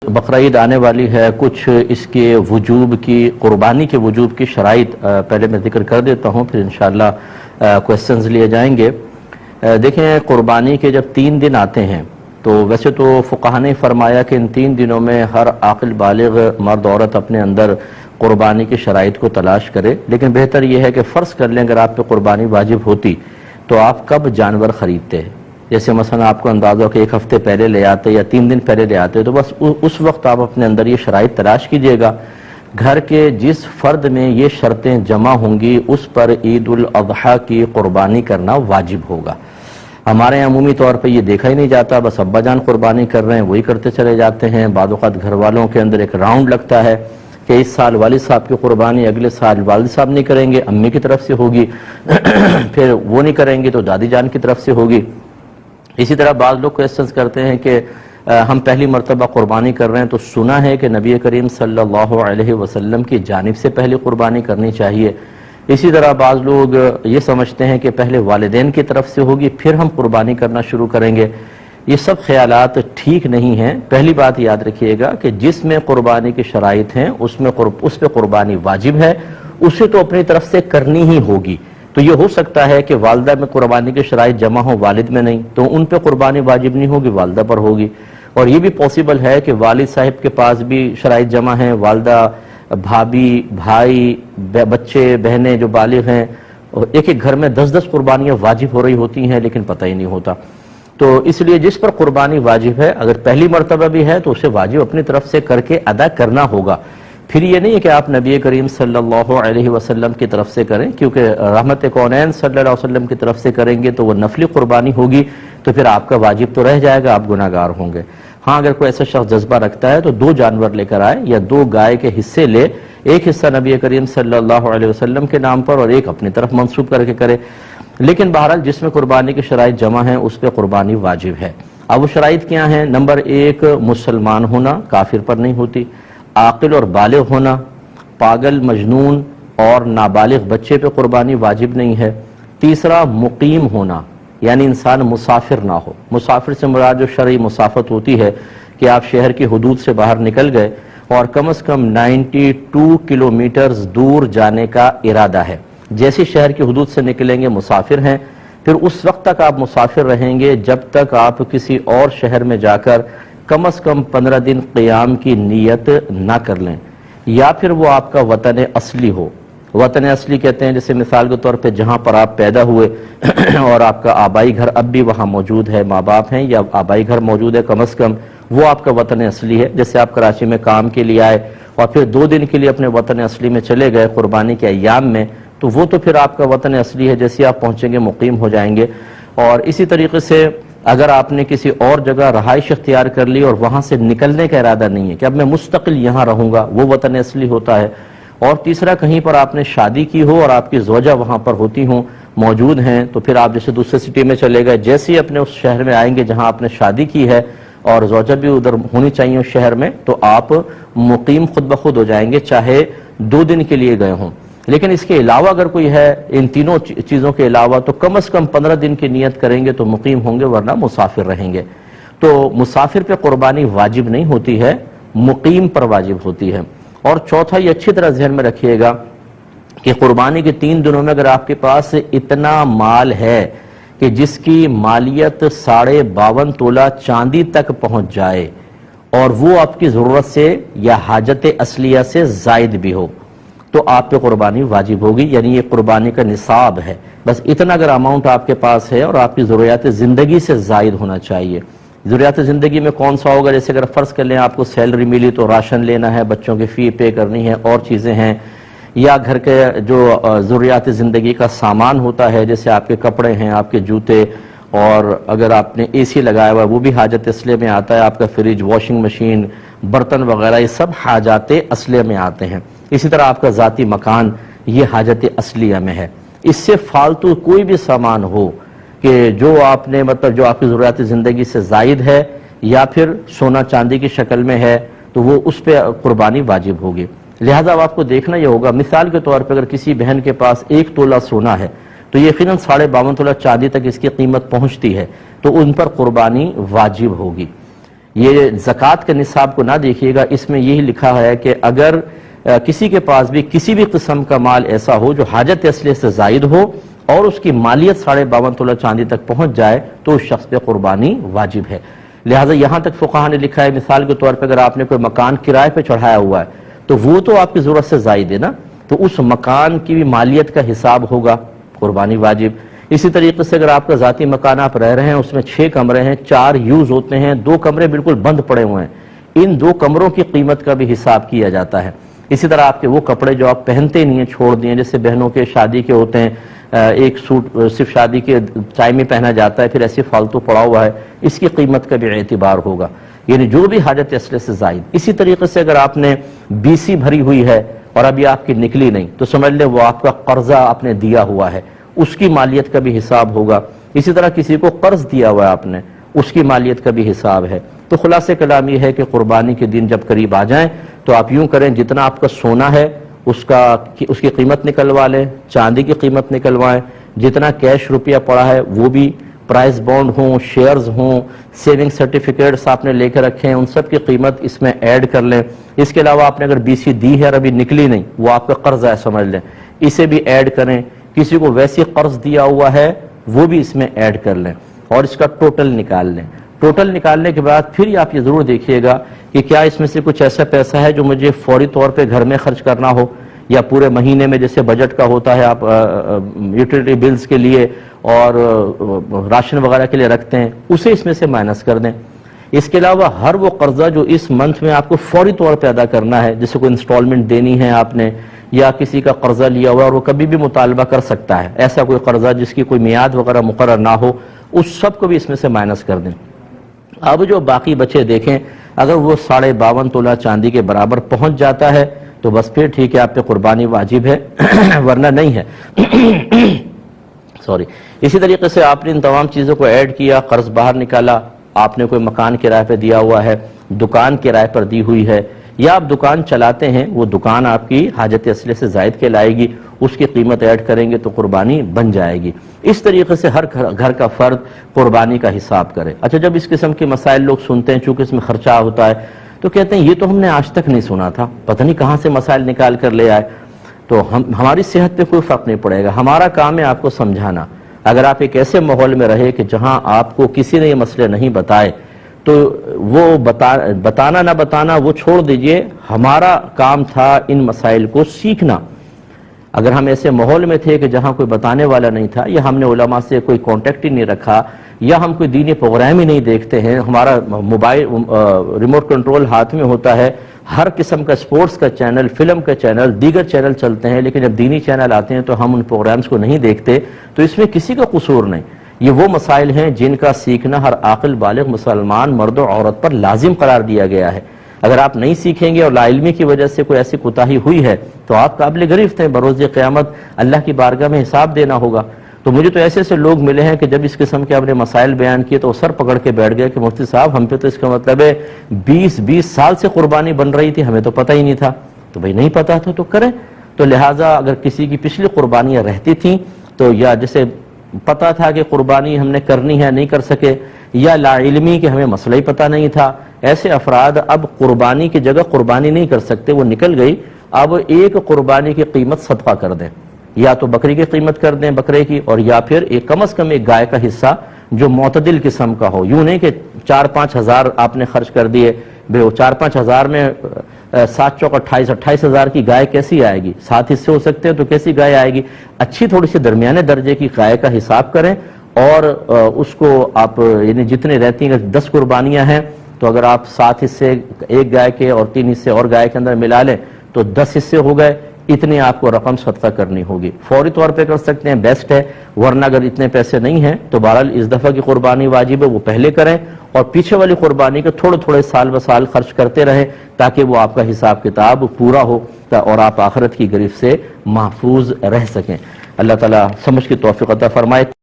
بقرہ عید آنے والی ہے، کچھ اس کے وجوب کی، قربانی کے وجوب کی شرائط پہلے میں ذکر کر دیتا ہوں، پھر انشاءاللہ کویسچنز لیے جائیں گے۔ دیکھیں، قربانی کے جب 3 دن آتے ہیں تو ویسے تو فقہاء نے فرمایا کہ ان 3 دنوں میں ہر عاقل بالغ مرد عورت اپنے اندر قربانی کی شرائط کو تلاش کرے، لیکن بہتر یہ ہے کہ فرض کر لیں اگر آپ پہ قربانی واجب ہوتی تو آپ کب جانور خریدتے ہیں؟ جیسے مثلا آپ کو اندازہ ہو کہ 1 ہفتے پہلے لے آتے یا 3 دن پہلے لے آتے، تو بس اس وقت آپ اپنے اندر یہ شرائط تلاش کیجئے گا۔ گھر کے جس فرد میں یہ شرطیں جمع ہوں گی اس پر عید الاضحیٰ کی قربانی کرنا واجب ہوگا۔ ہمارے یہاں عمومی طور پہ یہ دیکھا ہی نہیں جاتا، بس ابا جان قربانی کر رہے ہیں وہی کرتے چلے جاتے ہیں۔ بعض اوقات گھر والوں کے اندر ایک راؤنڈ لگتا ہے کہ اس سال والد صاحب کی قربانی، اگلے سال والد صاحب نہیں کریں گے، امی کی طرف سے ہوگی، پھر وہ نہیں کریں گے تو دادی جان کی طرف سے ہوگی۔ اسی طرح بعض لوگ کویسچنز کرتے ہیں کہ ہم پہلی مرتبہ قربانی کر رہے ہیں تو سنا ہے کہ نبی کریم صلی اللہ علیہ وسلم کی جانب سے پہلی قربانی کرنی چاہیے۔ اسی طرح بعض لوگ یہ سمجھتے ہیں کہ پہلے والدین کی طرف سے ہوگی پھر ہم قربانی کرنا شروع کریں گے۔ یہ سب خیالات ٹھیک نہیں ہیں۔ پہلی بات یاد رکھیے گا کہ جس میں قربانی کی شرائط ہیں اس پہ قربانی واجب ہے، اسے تو اپنی طرف سے کرنی ہی ہوگی۔ تو یہ ہو سکتا ہے کہ والدہ میں قربانی کی شرائط جمع ہوں، والد میں نہیں، تو ان پہ قربانی واجب نہیں ہوگی، والدہ پر ہوگی۔ اور یہ بھی پاسبل ہے کہ والد صاحب کے پاس بھی شرائط جمع ہیں، والدہ، بھابھی، بھائی، بچے، بہنیں جو بالغ ہیں، ایک ایک گھر میں 10 قربانیاں واجب ہو رہی ہوتی ہیں لیکن پتہ ہی نہیں ہوتا۔ تو اس لیے جس پر قربانی واجب ہے، اگر پہلی مرتبہ بھی ہے تو اسے واجب اپنی طرف سے کر کے ادا کرنا ہوگا۔ پھر یہ نہیں ہے کہ آپ نبی کریم صلی اللہ علیہ وسلم کی طرف سے کریں، کیونکہ رحمت کونین صلی اللہ علیہ وسلم کی طرف سے کریں گے تو وہ نفلی قربانی ہوگی، تو پھر آپ کا واجب تو رہ جائے گا، آپ گناہگار ہوں گے۔ ہاں، اگر کوئی ایسا شخص جذبہ رکھتا ہے تو 2 جانور لے کر آئے یا 2 گائے کے حصے لے، ایک حصہ نبی کریم صلی اللہ علیہ وسلم کے نام پر اور ایک اپنی طرف منسوب کر کے کرے۔ لیکن بہرحال جس میں قربانی کی شرائط جمع ہیں اس پہ قربانی واجب ہے۔ اب وہ شرائط کیا ہیں؟ نمبر 1، مسلمان ہونا، کافر پر نہیں ہوتی، عاقل اور بالغ ہونا، پاگل، مجنون اور نابالغ بچے پہ قربانی واجب نہیں ہے۔ تیسرا، مقیم ہونا، یعنی انسان مسافر نہ ہو۔ مسافر سے مراد جو شرعی مسافت ہوتی ہے کہ آپ شہر کی حدود سے باہر نکل گئے اور کم از کم 92 کلومیٹرز دور جانے کا ارادہ ہے۔ جیسے شہر کی حدود سے نکلیں گے مسافر ہیں، پھر اس وقت تک آپ مسافر رہیں گے جب تک آپ کسی اور شہر میں جا کر کم از کم 15 دن قیام کی نیت نہ کر لیں، یا پھر وہ آپ کا وطن اصلی ہو۔ وطن اصلی کہتے ہیں جیسے مثال کے طور پہ جہاں پر آپ پیدا ہوئے اور آپ کا آبائی گھر اب بھی وہاں موجود ہے، ماں باپ ہیں یا آبائی گھر موجود ہے، کم از کم وہ آپ کا وطن اصلی ہے۔ جیسے آپ کراچی میں کام کے لیے آئے اور پھر 2 دن کے لیے اپنے وطن اصلی میں چلے گئے قربانی کے ایام میں، تو وہ تو پھر آپ کا وطن اصلی ہے، جیسے آپ پہنچیں گے مقیم ہو جائیں گے۔ اور اسی طریقے سے اگر آپ نے کسی اور جگہ رہائش اختیار کر لی اور وہاں سے نکلنے کا ارادہ نہیں ہے کہ اب میں مستقل یہاں رہوں گا، وہ وطن اصلی ہوتا ہے۔ اور تیسرا، کہیں پر آپ نے شادی کی ہو اور آپ کی زوجہ وہاں پر ہوتی ہوں، موجود ہیں، تو پھر آپ جیسے دوسرے سٹی میں چلے گئے، جیسے ہی اپنے اس شہر میں آئیں گے جہاں آپ نے شادی کی ہے اور زوجہ بھی ادھر ہونی چاہیے اس شہر میں، تو آپ مقیم خود بخود ہو جائیں گے، چاہے 2 دن کے لیے گئے ہوں۔ لیکن اس کے علاوہ اگر کوئی ہے، ان تینوں چیزوں کے علاوہ، تو کم از کم 15 دن کی نیت کریں گے تو مقیم ہوں گے، ورنہ مسافر رہیں گے۔ تو مسافر پہ قربانی واجب نہیں ہوتی ہے، مقیم پر واجب ہوتی ہے۔ اور چوتھا، یہ اچھی طرح ذہن میں رکھیے گا کہ قربانی کے 3 دنوں میں اگر آپ کے پاس اتنا مال ہے کہ جس کی مالیت 52.5 تولہ چاندی تک پہنچ جائے اور وہ آپ کی ضرورت سے یا حاجت اصلیہ سے زائد بھی ہو، تو آپ پہ قربانی واجب ہوگی، یعنی یہ قربانی کا نصاب ہے۔ بس اتنا اگر اماؤنٹ آپ کے پاس ہے اور آپ کی ضروریات زندگی سے زائد ہونا چاہیے۔ ضروریات زندگی میں کون سا ہوگا؟ جیسے اگر فرض کر لیں آپ کو سیلری ملی تو راشن لینا ہے، بچوں کی فی پے کرنی ہے، اور چیزیں ہیں، یا گھر کے جو ضروریات زندگی کا سامان ہوتا ہے، جیسے آپ کے کپڑے ہیں، آپ کے جوتے، اور اگر آپ نے اے سی لگایا ہوا ہے وہ بھی حاجت اصلیہ میں آتا ہے، آپ کا فریج، واشنگ مشین، برتن وغیرہ، یہ سب حاجات اصلیہ میں آتے ہیں۔ اسی طرح آپ کا ذاتی مکان، یہ حاجت اصلیہ میں ہے۔ اس سے فالتو کوئی بھی سامان ہو کہ جو آپ نے جو آپ کی ضروریات زندگی سے زائد ہے یا پھر سونا چاندی کی شکل میں ہے، تو وہ اس پہ قربانی واجب ہوگی۔ لہذا اب آپ کو دیکھنا یہ ہوگا، مثال کے طور پہ اگر کسی بہن کے پاس 1 تولہ سونا ہے تو یقیناً 52.5 تولہ چاندی تک اس کی قیمت پہنچتی ہے، تو ان پر قربانی واجب ہوگی۔ یہ زکوٰۃ کے نصاب کو نہ دیکھیے گا، اس میں یہی لکھا ہے کہ اگر کسی کے پاس بھی کسی بھی قسم کا مال ایسا ہو جو حاجت اصلیہ سے زائد ہو اور اس کی مالیت 52.5 تولہ چاندی تک پہنچ جائے تو اس شخص پہ قربانی واجب ہے۔ لہٰذا یہاں تک فقہا نے لکھا ہے، مثال کے طور پہ اگر آپ نے کوئی مکان کرائے پہ چڑھایا ہوا ہے تو وہ تو آپ کی ضرورت سے زائد ہے نا، تو اس مکان کی بھی مالیت کا حساب ہوگا، قربانی واجب۔ اسی طریقے سے اگر آپ کا ذاتی مکان آپ رہ رہے ہیں، اس میں 6 کمرے ہیں، 4 یوز ہوتے ہیں، 2 کمرے بالکل بند پڑے ہوئے ہیں، ان 2 کمروں کی قیمت کا بھی حساب کیا جاتا ہے۔ اسی طرح آپ کے وہ کپڑے جو آپ پہنتے نہیں ہیں، چھوڑ دیے، جیسے بہنوں کے شادی کے ہوتے ہیں، ایک سوٹ صرف شادی کے ٹائم میں پہنا جاتا ہے، پھر ایسے فالتو پڑا ہوا ہے، اس کی قیمت کا بھی اعتبار ہوگا، یعنی جو بھی حاجت اصلیہ سے زائد۔ اسی طریقے سے اگر آپ نے BC بھری ہوئی ہے اور ابھی آپ کی نکلی نہیں تو سمجھ لیں وہ آپ کا قرضہ آپ نے دیا ہوا ہے، اس کی مالیت کا بھی حساب ہوگا۔ اسی طرح کسی کو قرض دیا ہوا ہے آپ نے، اس کی مالیت کا بھی حساب ہے۔ تو خلاصہ کلام یہ ہے کہ قربانی کے دن جب قریب آ جائیں تو آپ یوں کریں، جتنا آپ کا سونا ہے اس کی قیمت نکلوا لیں، چاندی کی قیمت نکلوائیں، جتنا کیش روپیہ پڑا ہے وہ بھی، پرائز بانڈ ہوں، شیئرز ہوں، سیونگ سرٹیفکیٹس آپ نے لے کے رکھے ہیں، ان سب کی قیمت اس میں ایڈ کر لیں۔ اس کے علاوہ آپ نے اگر BC دی ہے اور ابھی نکلی نہیں، وہ آپ کا قرض ہے سمجھ لیں، اسے بھی ایڈ کریں۔ کسی کو ویسی قرض دیا ہوا ہے وہ بھی اس میں ایڈ کر لیں اور اس کا ٹوٹل نکال لیں۔ ٹوٹل نکالنے کے بعد پھر آپ یہ ضرور دیکھیے گا کہ کیا اس میں سے کچھ ایسا پیسہ ہے جو مجھے فوری طور پہ گھر میں خرچ کرنا ہو، یا پورے مہینے میں جیسے بجٹ کا ہوتا ہے، آپ یوٹیلیٹی بلز کے لیے اور راشن وغیرہ کے لیے رکھتے ہیں، اسے اس میں سے مائنس کر دیں۔ اس کے علاوہ ہر وہ قرضہ جو اس منتھ میں آپ کو فوری طور پہ ادا کرنا ہے، جیسے کوئی انسٹالمنٹ دینی ہے آپ نے، یا کسی کا قرضہ لیا ہوا اور وہ کبھی بھی مطالبہ کر سکتا ہے، ایسا کوئی قرضہ جس کی کوئی میعاد وغیرہ مقرر نہ ہو، اس سب کو بھی اس میں سے مائنس کر دیں۔ اب جو باقی بچے دیکھیں، اگر وہ 52.5 تولہ چاندی کے برابر پہنچ جاتا ہے تو بس پھر ٹھیک ہے، آپ پہ قربانی واجب ہے، ورنہ نہیں ہے۔ سوری۔ اسی طریقے سے آپ نے ان تمام چیزوں کو ایڈ کیا، قرض باہر نکالا، آپ نے کوئی مکان کرائے پہ دیا ہوا ہے، دکان کرائے پر دی ہوئی ہے، یا آپ دکان چلاتے ہیں، وہ دکان آپ کی حاجت اصلیہ سے زائد کے لائے گی، اس کی قیمت ایڈ کریں گے تو قربانی بن جائے گی۔ اس طریقے سے ہر گھر کا فرد قربانی کا حساب کرے۔ اچھا، جب اس قسم کے مسائل لوگ سنتے ہیں، چونکہ اس میں خرچہ ہوتا ہے، تو کہتے ہیں یہ تو ہم نے آج تک نہیں سنا تھا، پتہ نہیں کہاں سے مسائل نکال کر لے آئے۔ تو ہماری صحت پہ کوئی فرق نہیں پڑے گا، ہمارا کام ہے آپ کو سمجھانا۔ اگر آپ ایک ایسے ماحول میں رہے کہ جہاں آپ کو کسی نے یہ مسئلے نہیں بتائے تو وہ بتانا نہ بتانا وہ چھوڑ دیجئے، ہمارا کام تھا ان مسائل کو سیکھنا۔ اگر ہم ایسے ماحول میں تھے کہ جہاں کوئی بتانے والا نہیں تھا، یا ہم نے علماء سے کوئی کانٹیکٹ ہی نہیں رکھا، یا ہم کوئی دینی پروگرام ہی نہیں دیکھتے ہیں، ہمارا موبائل ریموٹ کنٹرول ہاتھ میں ہوتا ہے، ہر قسم کا سپورٹس کا چینل، فلم کا چینل، دیگر چینل چلتے ہیں، لیکن جب دینی چینل آتے ہیں تو ہم ان پروگرامز کو نہیں دیکھتے، تو اس میں کسی کا قصور نہیں۔ یہ وہ مسائل ہیں جن کا سیکھنا ہر عاقل بالغ مسلمان مرد و عورت پر لازم قرار دیا گیا ہے۔ اگر آپ نہیں سیکھیں گے اور لا علمی کی وجہ سے کوئی ایسی کوتاہی ہوئی ہے تو آپ قابل گرفت ہیں، بروز قیامت اللہ کی بارگاہ میں حساب دینا ہوگا۔ تو مجھے تو ایسے ایسے لوگ ملے ہیں کہ جب اس قسم کے اپنے مسائل بیان کیے تو سر پکڑ کے بیٹھ گئے کہ مفتی صاحب ہم پہ تو اس کا مطلب ہے 20 سال سے قربانی بن رہی تھی، ہمیں تو پتہ ہی نہیں تھا۔ تو بھئی نہیں پتہ تھا تو کریں۔ تو لہٰذا اگر کسی کی پچھلی قربانیاں رہتی تھیں تو یا جیسے پتہ تھا کہ قربانی ہم نے کرنی ہے نہیں کر سکے، یا لا علمی کہ ہمیں مسئلہ ہی پتہ نہیں تھا، ایسے افراد اب قربانی کی جگہ قربانی نہیں کر سکتے، وہ نکل گئی، اب ایک قربانی کی قیمت صدقہ کر دیں، یا تو بکری کی قیمت کر دیں بکرے کی، اور یا پھر ایک کم از کم ایک گائے کا حصہ جو معتدل قسم کا ہو، یوں نہیں کہ 4-5 ہزار آپ نے خرچ کر دیے، 4-5 ہزار میں 7 چوک 28 ہزار کی گائے کیسی آئے گی؟ 7 حصے ہو سکتے ہیں تو کیسی گائے آئے گی؟ اچھی تھوڑی سی درمیانے درجے کی گائے کا حساب کریں، اور اس کو آپ یعنی جتنے رہتی ہیں 10 قربانیاں ہیں تو اگر آپ 7 حصے ایک گائے کے اور 3 حصے اور گائے کے اندر ملا لیں تو 10 حصے ہو گئے، اتنے آپ کو رقم صدقہ کرنی ہوگی۔ فوری طور پہ کر سکتے ہیں، بیسٹ ہے، ورنہ اگر اتنے پیسے نہیں ہیں تو بہرحال اس دفعہ کی قربانی واجب ہے وہ پہلے کریں، اور پیچھے والی قربانی کے تھوڑے تھوڑے سال بہ سال خرچ کرتے رہیں تاکہ وہ آپ کا حساب کتاب پورا ہو اور آپ آخرت کی گرفت سے محفوظ رہ سکیں۔ اللہ تعالیٰ سمجھ کی توفیق عطا فرمائے۔